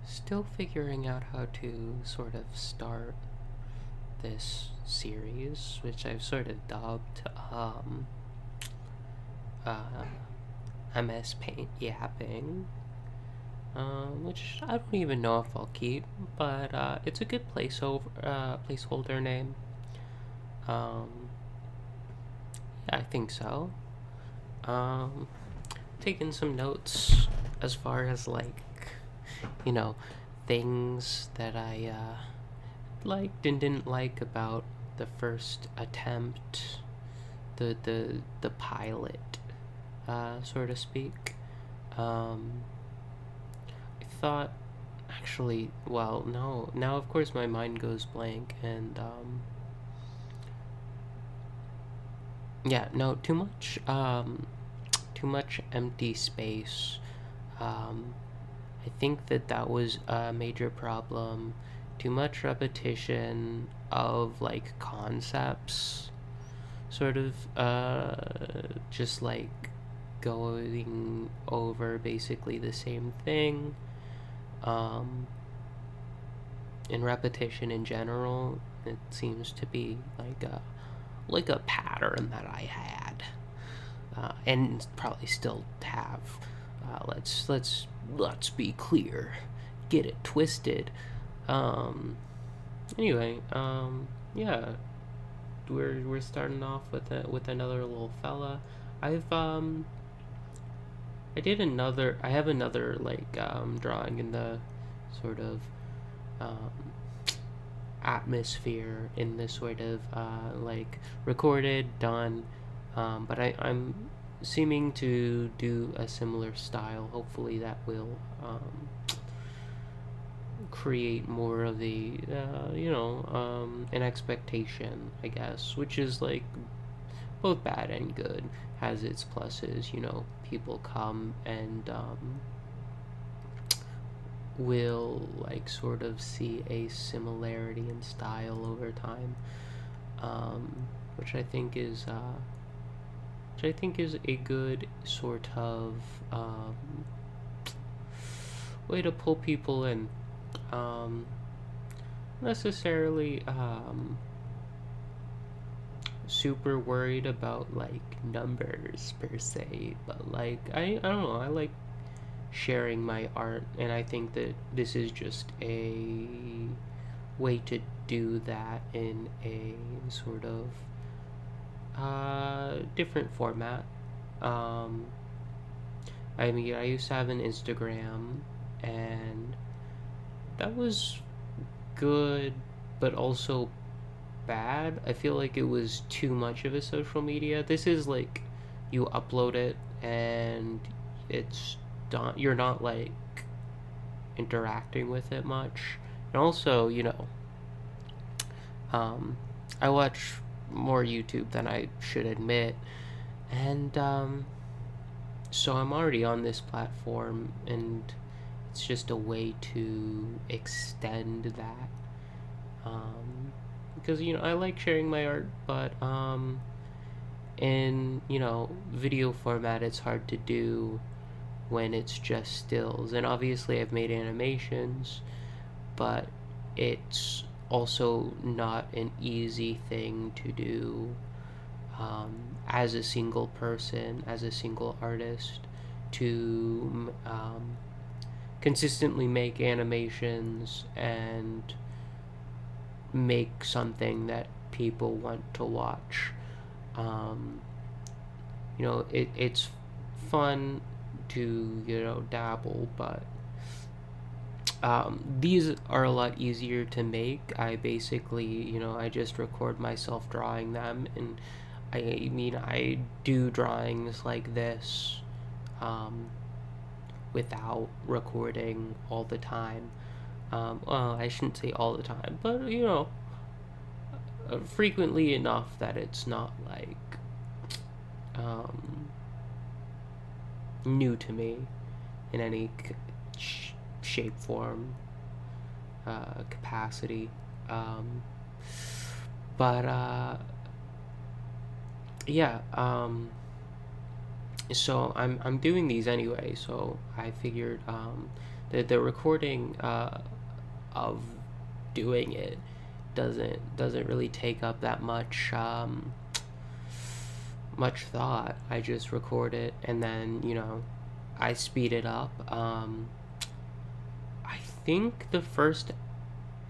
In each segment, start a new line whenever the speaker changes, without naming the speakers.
Still figuring out how to sort of start this series, which I've sort of dubbed uh, MS Paint Yapping, which I don't even know if I'll keep, but it's a good placeholder name. Um, yeah, I think so. Um, Taking some notes as far as you know, things that I liked and didn't like about the first attempt, the pilot, so to speak. Um, I thought, actually, well, no, now of course my mind goes blank, and yeah, no, too much empty space. Um, I think that was a major problem. Too much repetition of like concepts, sort of just like going over basically the same thing. Um, and repetition in general, it seems to be like a pattern that I had, and probably still have. Let's be clear, get it twisted. Um, anyway, yeah, we're starting off with another little fella. I've I have another drawing in the sort of um, atmosphere in this sort of recorded, done, but I'm seeming to do a similar style. Hopefully, that will create more of the an expectation, I guess, which is like both bad and good. Has its pluses. People come and will sort of see a similarity in style over time, which I think is a good sort of way to pull people in. Necessarily super worried about numbers per se, but I don't know, I like sharing my art, and I think that this is just a way to do that in a sort of different format. um, I mean, I used to have an Instagram, and that was good, but also bad. I feel like it was too much of a social media. This is you upload it and it's done. You're not interacting with it much. And also, um, I watch more YouTube than I should admit, and so I'm already on this platform, and it's just a way to extend that. Because I like sharing my art, but in video format, it's hard to do when it's just stills. And obviously, I've made animations, but it's also not an easy thing to do as a single person, as a single artist, to consistently make animations and make something that people want to watch. Um, it's fun to dabble, but these are a lot easier to make. I basically, I just record myself drawing them, and I do drawings like this without recording all the time. Well, I shouldn't say all the time, but frequently enough that it's not um, new to me in any shape, form, capacity. Um, but yeah, so I'm doing these anyway. So I figured the recording of doing it doesn't really take up that much thought. I just record it, and then I speed it up. I think the first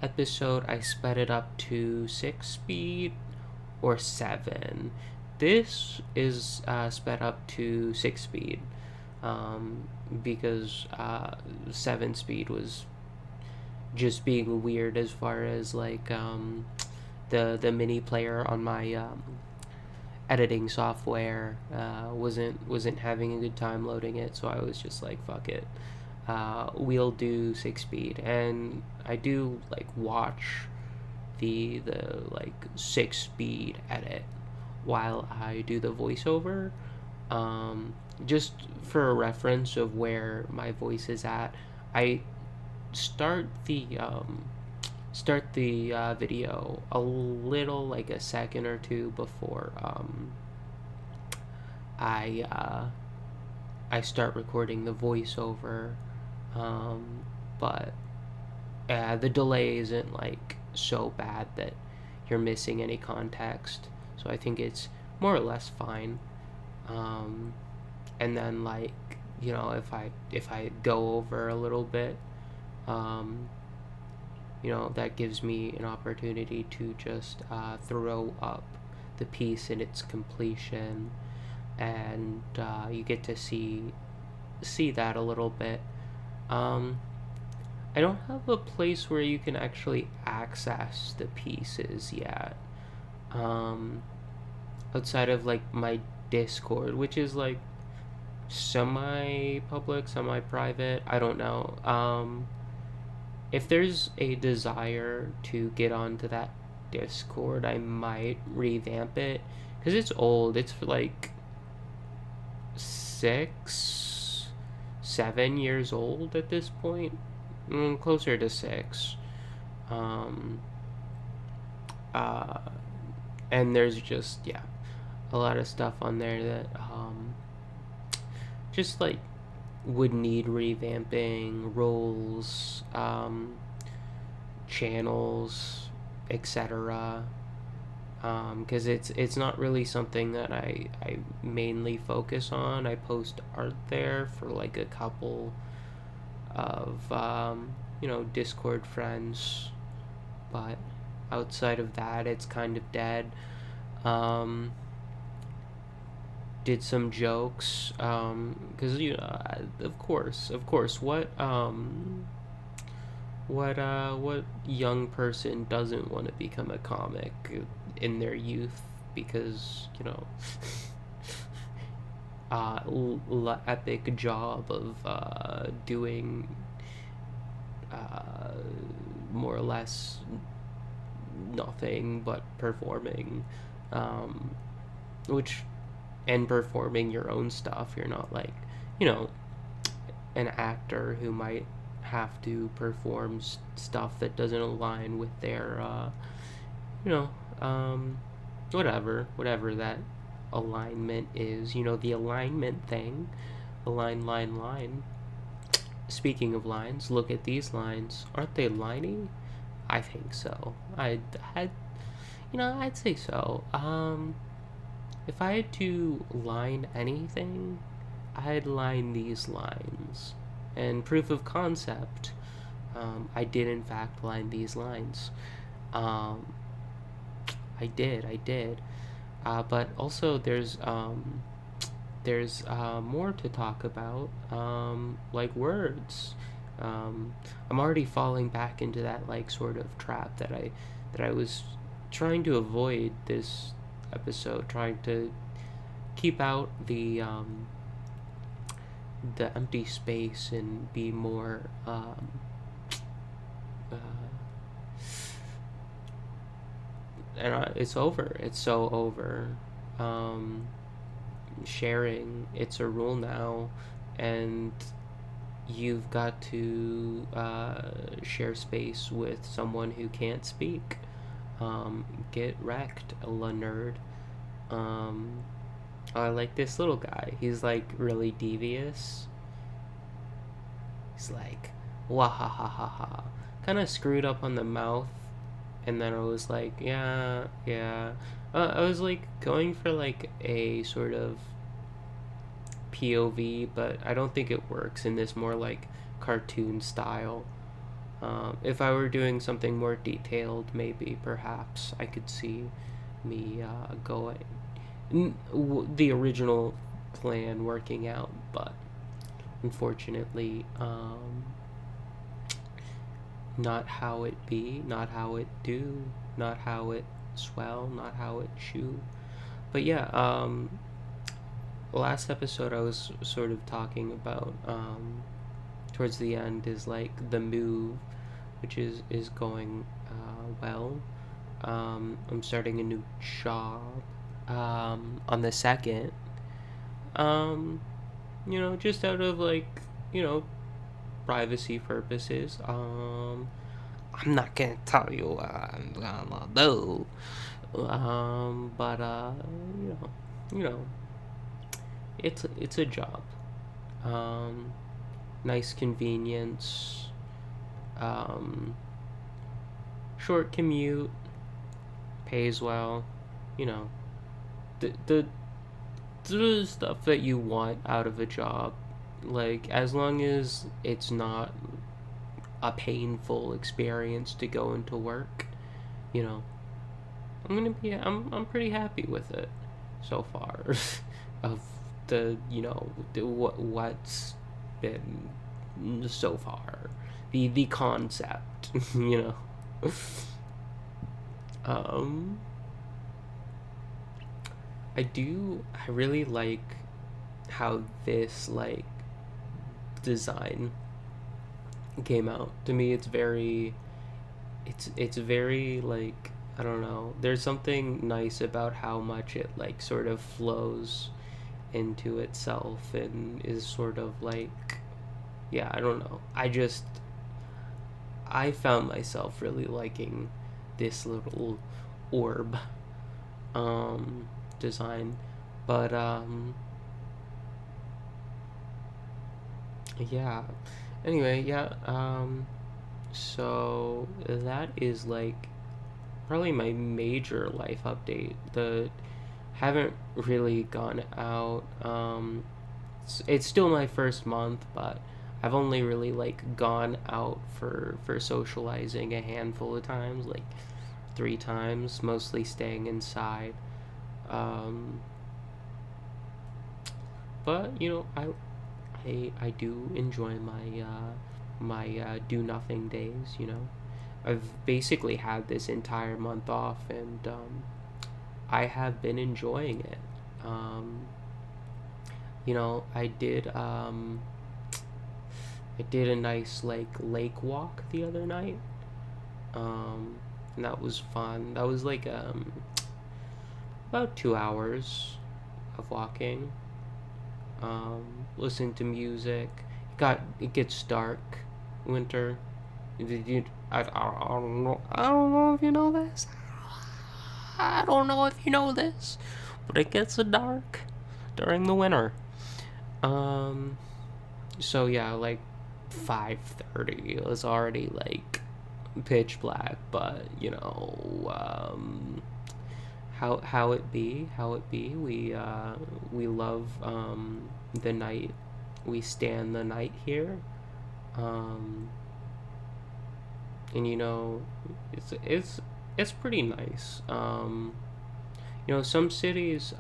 episode I sped it up to 6 speed or 7. This is sped up to 6 speed, because 7 speed was just being weird as far as like the mini player on my editing software wasn't having a good time loading it, so I was just like, fuck it, we'll do 6 speed. And I do like watch the like 6 speed edit while I do the voiceover, just for a reference of where my voice is at. I start the video a little, like a second or two before I start recording the voiceover, but the delay isn't like so bad that you're missing any context, so I think it's more or less fine. And then, like, if I go over a little bit, that gives me an opportunity to just throw up the piece in its completion, and you get to see that a little bit. I don't have a place where you can actually access the pieces yet, outside of like my Discord, which is like semi-public, semi-private. I don't know. If there's a desire to get onto that Discord, I might revamp it, because it's old. It's like 6, 7 years old at this point. Closer to 6. um and there's just, yeah, a lot of stuff on there that just like would need revamping, roles, channels, etc. Because it's not really something that I mainly focus on. I post art there for like a couple of Discord friends, but outside of that, it's kind of dead. Did some jokes, because of course, what young person doesn't want to become a comic in their youth, because epic job of doing more or less nothing but performing, which and performing your own stuff. You're not like an actor who might have to perform stuff that doesn't align with their whatever that alignment is, the alignment thing. Line. Speaking of lines, look at these lines. Aren't they liney? I think so. I'd say so. If I had to line anything, I'd line these lines. And proof of concept, I did in fact line these lines. I did. But also there's more to talk about, like words. I'm already falling back into that like sort of trap that I was trying to avoid this episode, trying to keep out the empty space and be more and it's over. It's so over. Sharing, it's a rule now, and you've got to share space with someone who can't speak. Get wrecked, la nerd. I like this little guy. He's like really devious. He's like, Wahahaha. Kind of screwed up on the mouth, and then I was like, yeah, yeah. I was like going for like a sort of POV, but I don't think it works in this more like cartoon style. If I were doing something more detailed, maybe perhaps I could see me going the original plan working out, but unfortunately, not how it be, not how it do, not how it swell, not how it chew. But yeah, last episode I was sort of talking about towards the end is like the move, which is going well. I'm starting a new job on the second. Um, just out of like you know privacy purposes. I'm not gonna tell you what I'm gonna do. But you know, you know, it's a job. Um, Nice convenience. Um, Short commute, pays well. You know, the stuff that you want out of a job. Like as long as it's not a painful experience to go into work, you know, I'm pretty happy with it so far. Of what's been so far, the concept, you know. um I really like how this like design came out. To me it's very like, I don't know, there's something nice about how much it like sort of flows into itself and is sort of like, yeah, I don't know, I found myself really liking this little orb um design. But yeah, anyway, yeah, so that is like probably my major life update. The Haven't really gone out. It's still my first month, but I've only really like gone out for socializing a handful of times, like 3 times, mostly staying inside. Um, but I do enjoy my do nothing days. I've basically had this entire month off, and I have been enjoying it. Um, I did a nice like lake walk the other night, and that was fun. That was like about 2 hours of walking. Listening to music. It gets dark. Winter. I don't know if you know this. I don't know if you know this, but it gets dark during the winter. Um, so yeah, like 5:30. It was already like pitch black, but how it be. We love the night. We stand the night here. Um, and it's pretty nice. Some cities,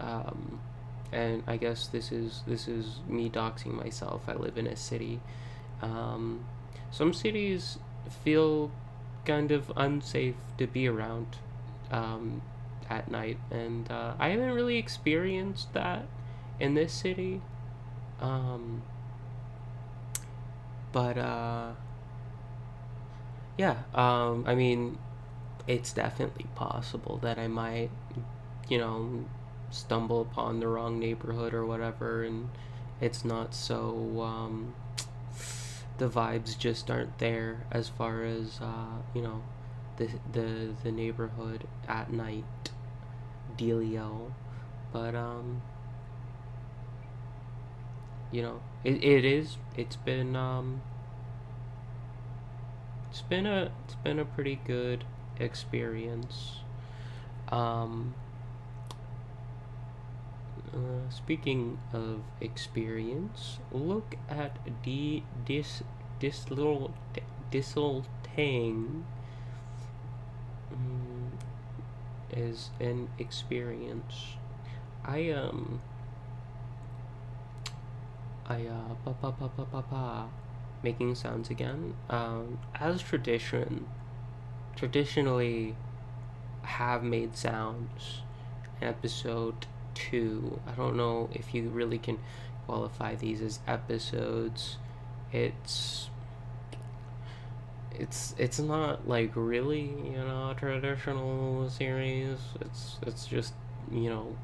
and I guess this is me doxing myself. I live in a city. Um, some cities feel kind of unsafe to be around um, at night, and I haven't really experienced that in this city. Um, but yeah, I mean, it's definitely possible that I might, you know, stumble upon the wrong neighborhood or whatever, and it's not so. The vibes just aren't there as far as the neighborhood at night dealio. But it is. It's been It's been a pretty good experience. Um, Speaking of experience, look at this little thing um, as an experience. I pa pa pa pa pa pa, making sounds again. As traditionally have made sounds. Episode 2. I don't know if you really can qualify these as episodes. It's it's not like really, a traditional series. It's just, you know,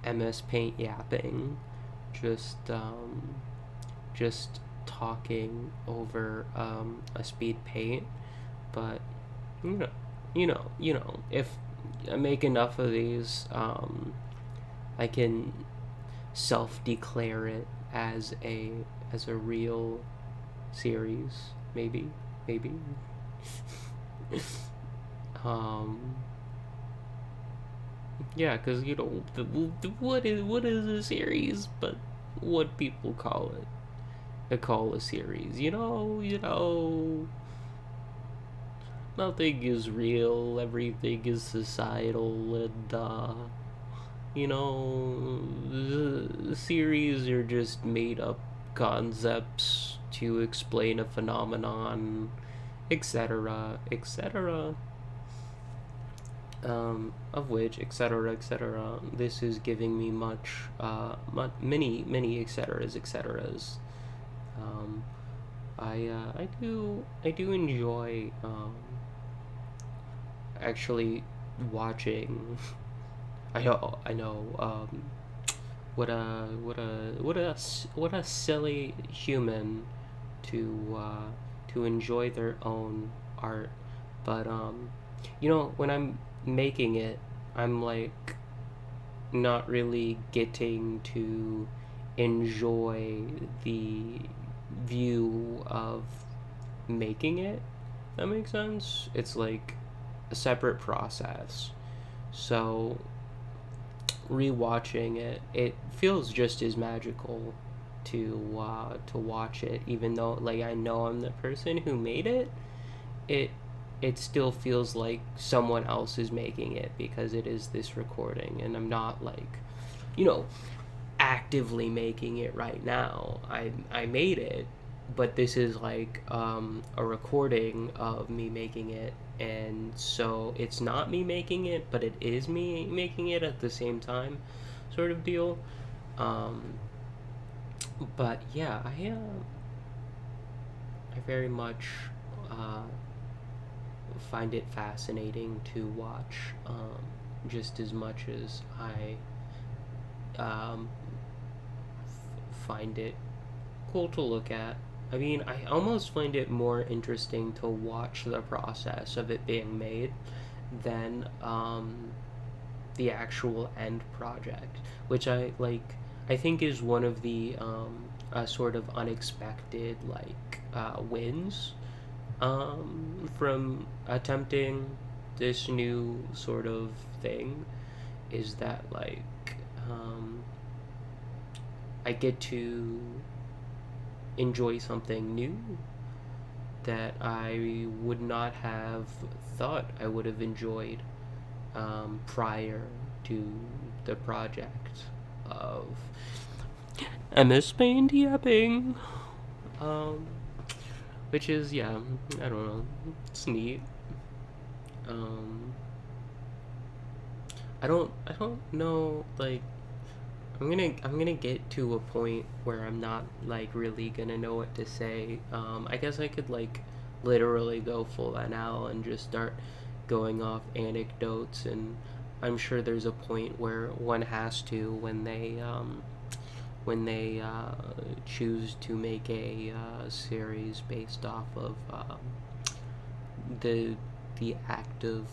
MS Paint Yapping. Just just talking over a speed paint, but you know, if I make enough of these, I can self-declare it as a real series, maybe, maybe. um, yeah, because what is a series, but what people call it. They call a series, nothing is real, everything is societal, and the series are just made up concepts to explain a phenomenon, etc., etc. Of which, etc., etc. This is giving me many etceteras. Um, I do enjoy actually watching. I know. What a silly human to enjoy their own art, but when I'm making it, I'm like not really getting to enjoy the view of making it. That makes sense. It's like a separate process. So rewatching it, it feels just as magical to watch it, even though like I know I'm the person who made it. It it still feels like someone else is making it because it is this recording, and I'm not like, you know, actively making it right now. I made it, but this is like a recording of me making it, and so it's not me making it, but it is me making it at the same time, sort of deal. Um, but yeah, I very much uh, find it fascinating to watch, just as much as I find it cool to look at. I mean, I almost find it more interesting to watch the process of it being made than the actual end project, which I like. I think is one of the sort of unexpected wins from attempting this new sort of thing, is that um, I get to enjoy something new that I would not have thought I would have enjoyed prior to the project of MS Paint Yapping. Um, which is, yeah, I don't know, it's neat. Um, I don't know, like, I'm gonna get to a point where I'm not like really gonna know what to say. I guess I could like literally go full NL and just start going off anecdotes, and I'm sure there's a point where one has to when they choose to make a series based off of the the act of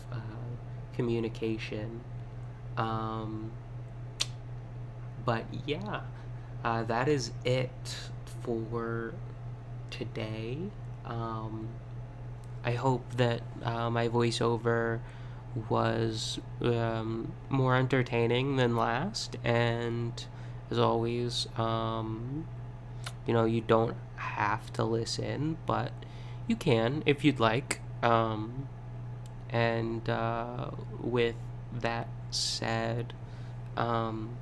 communication. Um, but yeah, that is it for today. Um, I hope that my voiceover was more entertaining than last. And as always, you don't have to listen, but you can if you'd like. And with that said, um,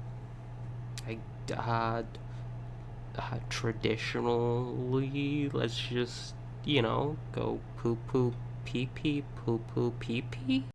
I traditionally, let's just go poo poo pee pee poo poo pee pee.